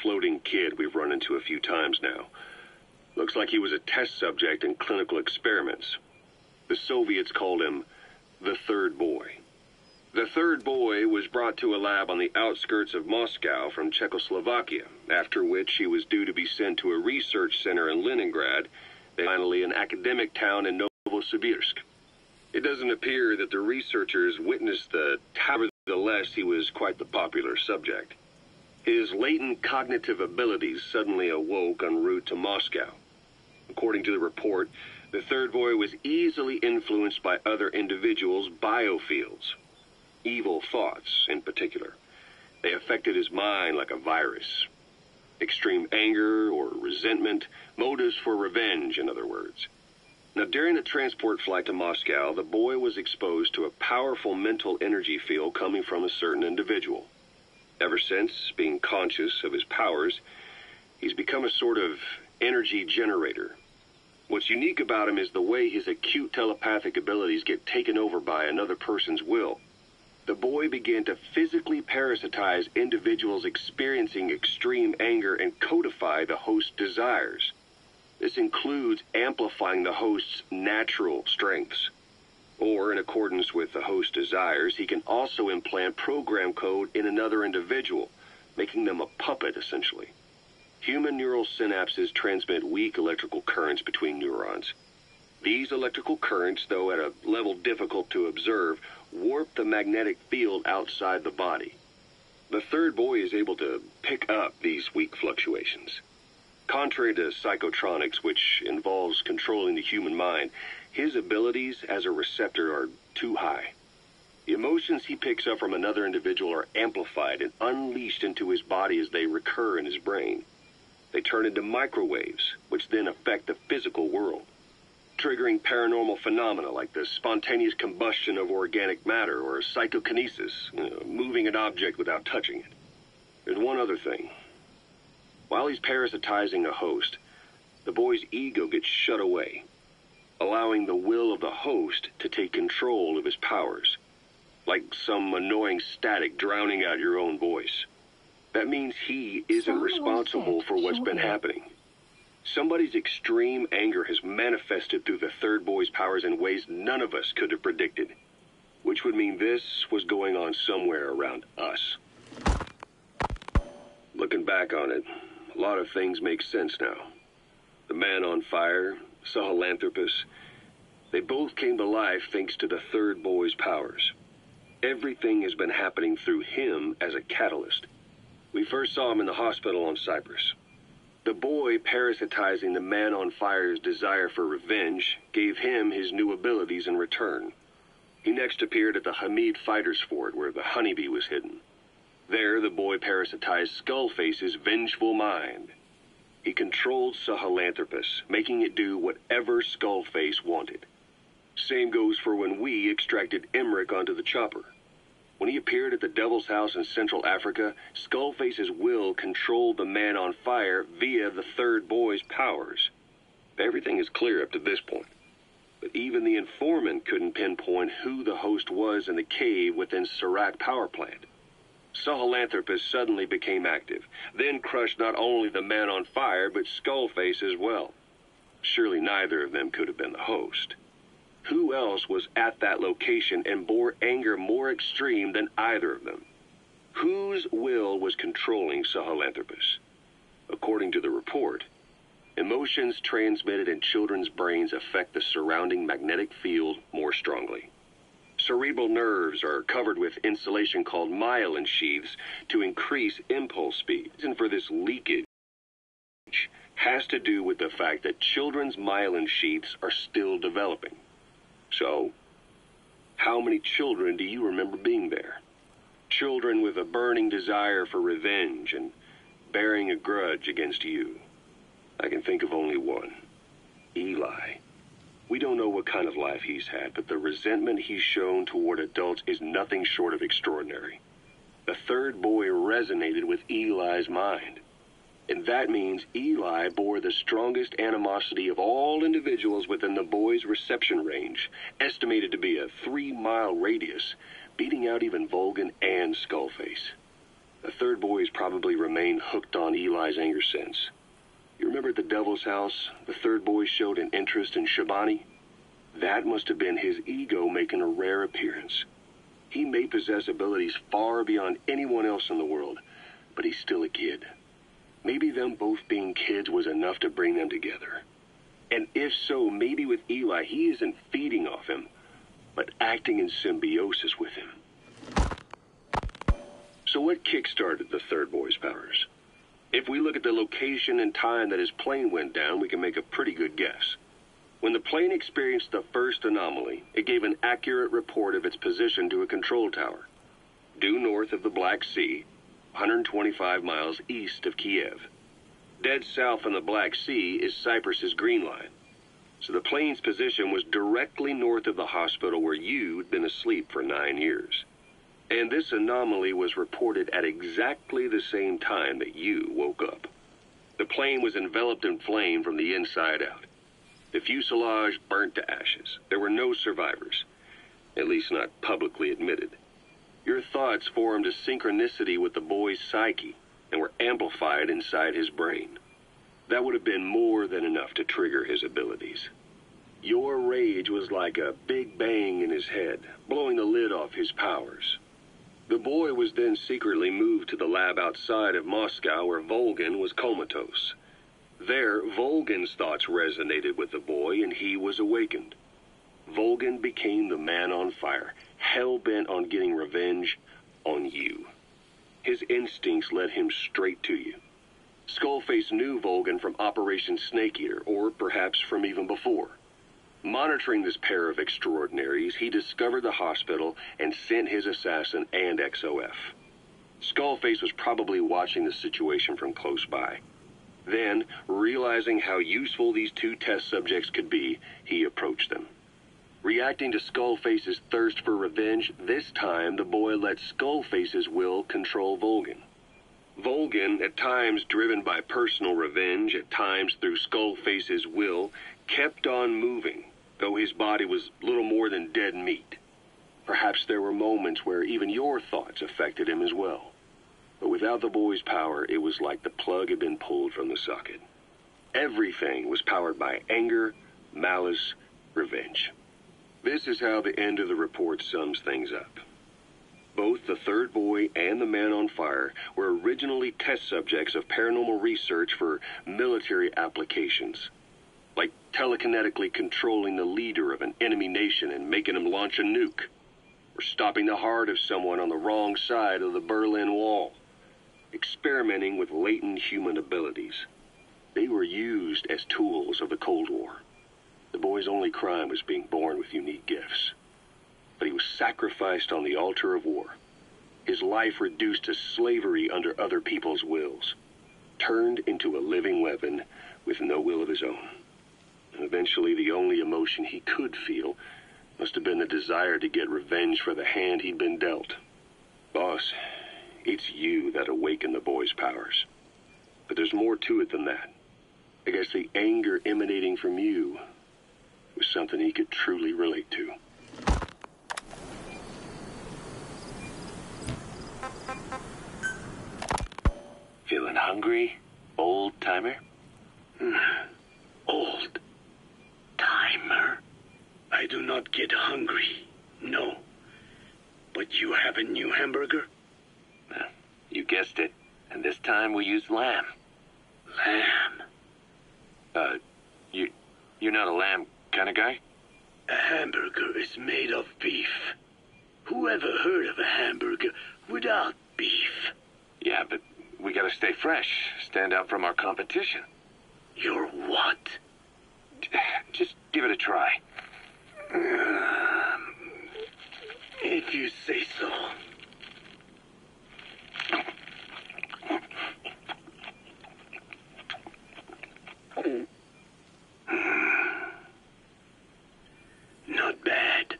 floating kid we've run into a few times now. Looks like he was a test subject in clinical experiments. The Soviets called him the third boy. The third boy was brought to a lab on the outskirts of Moscow from Czechoslovakia, after which he was due to be sent to a research center in Leningrad, then finally an academic town in Novosibirsk. It doesn't appear that the researchers witnessed the nevertheless, he was quite the popular subject. His latent cognitive abilities suddenly awoke en route to Moscow. According to the report, the third boy was easily influenced by other individuals' biofields. Evil thoughts, in particular. They affected his mind like a virus. Extreme anger or resentment, motives for revenge, in other words. Now, during the transport flight to Moscow, the boy was exposed to a powerful mental energy field coming from a certain individual. Ever since, being conscious of his powers, he's become a sort of energy generator. What's unique about him is the way his acute telepathic abilities get taken over by another person's will. The boy began to physically parasitize individuals experiencing extreme anger and codify the host's desires. This includes amplifying the host's natural strengths. Or, in accordance with the host's desires, he can also implant program code in another individual, making them a puppet, essentially. Human neural synapses transmit weak electrical currents between neurons. These electrical currents, though at a level difficult to observe, warp the magnetic field outside the body. The third boy is able to pick up these weak fluctuations. Contrary to psychotronics, which involves controlling the human mind, his abilities as a receptor are too high. The emotions he picks up from another individual are amplified and unleashed into his body as they recur in his brain. They turn into microwaves, which then affect the physical world, triggering paranormal phenomena like the spontaneous combustion of organic matter or psychokinesis, moving an object without touching it. There's one other thing. While he's parasitizing a host, the boy's ego gets shut away, allowing the will of the host to take control of his powers, like some annoying static drowning out your own voice. That means he isn't responsible for what's been happening. Somebody's extreme anger has manifested through the third boy's powers in ways none of us could have predicted, which would mean this was going on somewhere around us. Looking back on it, a lot of things make sense now. The man on fire, Sahelanthropus, they both came to life thanks to the third boy's powers. Everything has been happening through him as a catalyst. We first saw him in the hospital on Cyprus. The boy parasitizing the man on fire's desire for revenge gave him his new abilities in return. He next appeared at the Hamid Fighters Fort where the honeybee was hidden. There, the boy parasitized Skullface's vengeful mind. He controlled Sahelanthropus, making it do whatever Skullface wanted. Same goes for when we extracted Emmerich onto the chopper. When he appeared at the Devil's House in Central Africa, Skullface's will controlled the man on fire via the third boy's powers. Everything is clear up to this point. But even the informant couldn't pinpoint who the host was in the cave within Serac power plant. Sahelanthropus suddenly became active, then crushed not only the man on fire, but Skullface as well. Surely neither of them could have been the host. Who else was at that location and bore anger more extreme than either of them? Whose will was controlling Sahelanthropus? According to the report, emotions transmitted in children's brains affect the surrounding magnetic field more strongly. Cerebral nerves are covered with insulation called myelin sheaths to increase impulse speed. The reason for this leakage has to do with the fact that children's myelin sheaths are still developing. So, how many children do you remember being there? Children with a burning desire for revenge and bearing a grudge against you. I can think of only one. Eli. We don't know what kind of life he's had, but the resentment he's shown toward adults is nothing short of extraordinary. The third boy resonated with Eli's mind. And that means Eli bore the strongest animosity of all individuals within the boy's reception range, estimated to be a 3-mile radius, beating out even Volgan and Skullface. The third boy has probably remained hooked on Eli's anger since. You remember at the Devil's House, the third boy showed an interest in Shabani? That must have been his ego making a rare appearance. He may possess abilities far beyond anyone else in the world, but he's still a kid. Maybe them both being kids was enough to bring them together. And if so, maybe with Eli, he isn't feeding off him, but acting in symbiosis with him. So what kick-started the third boy's powers? If we look at the location and time that his plane went down, we can make a pretty good guess. When the plane experienced the first anomaly, it gave an accurate report of its position to a control tower, due north of the Black Sea, 125 miles east of Kiev. Dead south on the Black Sea is Cyprus's Green Line. So the plane's position was directly north of the hospital where you'd been asleep for 9 years. And this anomaly was reported at exactly the same time that you woke up. The plane was enveloped in flame from the inside out. The fuselage burnt to ashes. There were no survivors, at least not publicly admitted. Your thoughts formed a synchronicity with the boy's psyche and were amplified inside his brain. That would have been more than enough to trigger his abilities. Your rage was like a big bang in his head, blowing the lid off his powers. The boy was then secretly moved to the lab outside of Moscow where Volgin was comatose. There, Volgin's thoughts resonated with the boy and he was awakened. Volgin became the man on fire, hell-bent on getting revenge on you. His instincts led him straight to you. Skullface knew Volgin from Operation Snake Eater, or perhaps from even before. Monitoring this pair of extraordinaries, he discovered the hospital and sent his assassin and XOF. Skullface was probably watching the situation from close by. Then, realizing how useful these two test subjects could be, he approached them. Reacting to Skullface's thirst for revenge, this time the boy let Skullface's will control Volgin. Volgin, at times driven by personal revenge, at times through Skullface's will, kept on moving, though his body was little more than dead meat. Perhaps there were moments where even your thoughts affected him as well. But without the boy's power, it was like the plug had been pulled from the socket. Everything was powered by anger, malice, revenge. This is how the end of the report sums things up. Both the third boy and the man on fire were originally test subjects of paranormal research for military applications, like telekinetically controlling the leader of an enemy nation and making him launch a nuke, or stopping the heart of someone on the wrong side of the Berlin Wall, experimenting with latent human abilities. They were used as tools of the Cold War. The boy's only crime was being born with unique gifts. But he was sacrificed on the altar of war. His life reduced to slavery under other people's wills. Turned into a living weapon with no will of his own. And eventually the only emotion he could feel must have been the desire to get revenge for the hand he'd been dealt. Boss, it's you that awakened the boy's powers. But there's more to it than that. I guess the anger emanating from you was something he could truly relate to. Feeling hungry, old-timer? Old-timer? I do not get hungry, no. But you have a new hamburger? You guessed it. And this time we used lamb. Lamb? You're not a lamb kind of guy? A hamburger is made of beef. Who ever heard of a hamburger without beef? Yeah, but we gotta stay fresh, stand out from our competition. You're what? Just give it a try. If you say so. Not bad.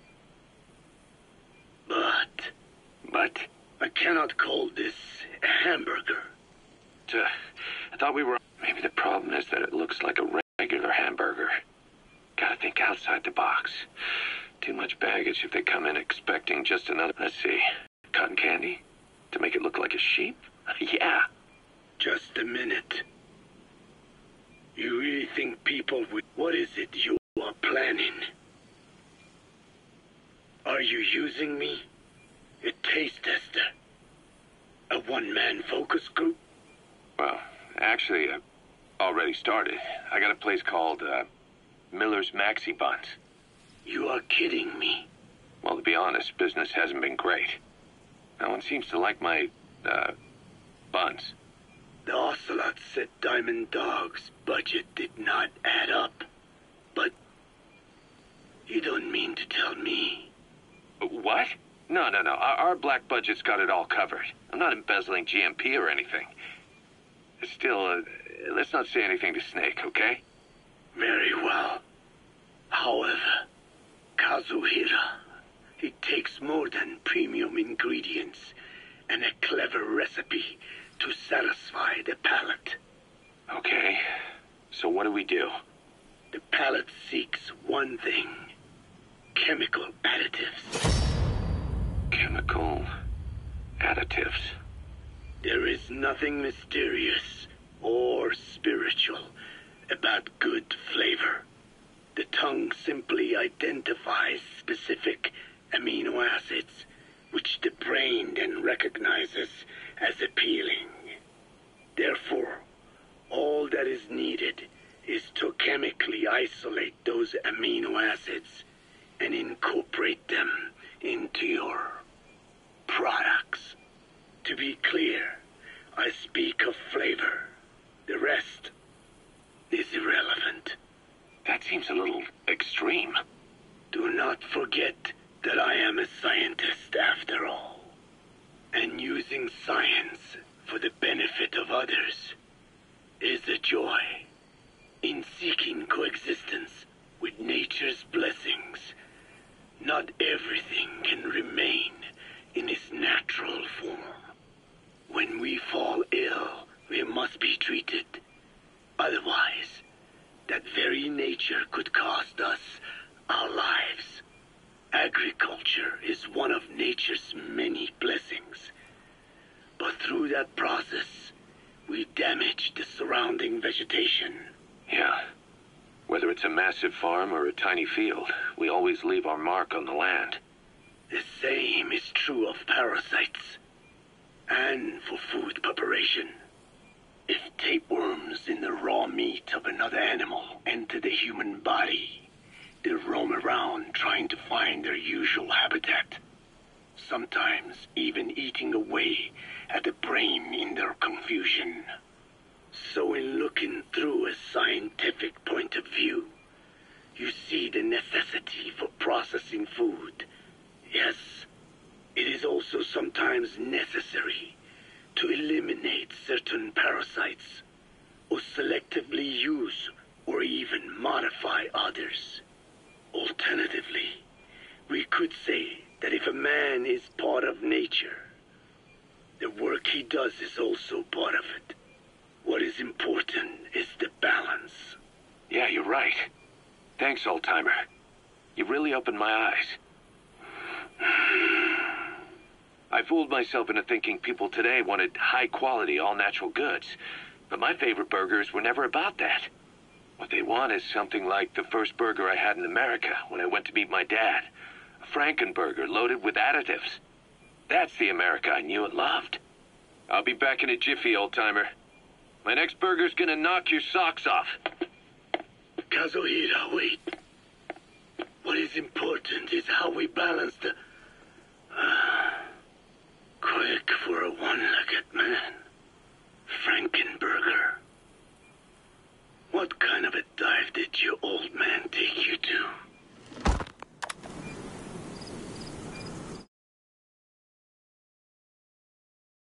But? I cannot call this a hamburger. I thought we were... Maybe the problem is that it looks like a regular hamburger. Gotta think outside the box. Too much baggage if they come in expecting just another... Let's see. Cotton candy? To make it look like a sheep? Yeah. Just a minute. You really think people would... What is it you are planning? Are you using me? A taste tester? A one-man focus group? Well, actually, I've already started. I got a place called, Miller's Maxi Buns. You are kidding me. Well, to be honest, business hasn't been great. No one seems to like my, buns. The Ocelot said Diamond Dog's budget did not add up. But you don't mean to tell me. What? No. Our black budget's got it all covered. I'm not embezzling GMP or anything. Still, let's not say anything to Snake, okay? Very well. However, Kazuhira, it takes more than premium ingredients and a clever recipe to satisfy the palate. Okay, so what do we do? The palate seeks one thing: chemical additives. Chemical additives. There is nothing mysterious or spiritual about good flavor. The tongue simply identifies specific amino acids, which the brain then recognizes as appealing. Therefore, all that is needed is to chemically isolate those amino acids and incorporate them into your products. To be clear, I speak of flavor. The rest is irrelevant. That seems a little extreme. Do not forget that I am a scientist after all. And using science for the benefit of others is a joy. In seeking coexistence with nature's blessings, not everything can remain in its natural form. When we fall ill, we must be treated. Otherwise, that very nature could cost us our lives. Agriculture is one of nature's many blessings. But through that process, we damage the surrounding vegetation. Yeah. Whether it's a massive farm or a tiny field, we always leave our mark on the land. The same is true of parasites and for food preparation. If tapeworms in the raw meat of another animal enter the human body, they roam around trying to find their usual habitat, sometimes even eating away at the brain in their confusion. So in looking through a scientific point of view, you see the necessity for processing food. Yes, it is also sometimes necessary to eliminate certain parasites, or selectively use or even modify others. Alternatively, we could say that if a man is part of nature, the work he does is also part of it. What is important is the balance. Yeah, you're right. Thanks, old-timer. You really opened my eyes. I fooled myself into thinking people today wanted high-quality, all-natural goods. But my favorite burgers were never about that. What they want is something like the first burger I had in America when I went to meet my dad. A Frankenburger loaded with additives. That's the America I knew and loved. I'll be back in a jiffy, old-timer. My next burger's gonna knock your socks off. Kazuhira, wait. What is important is how we balance the... quick for a one-liner.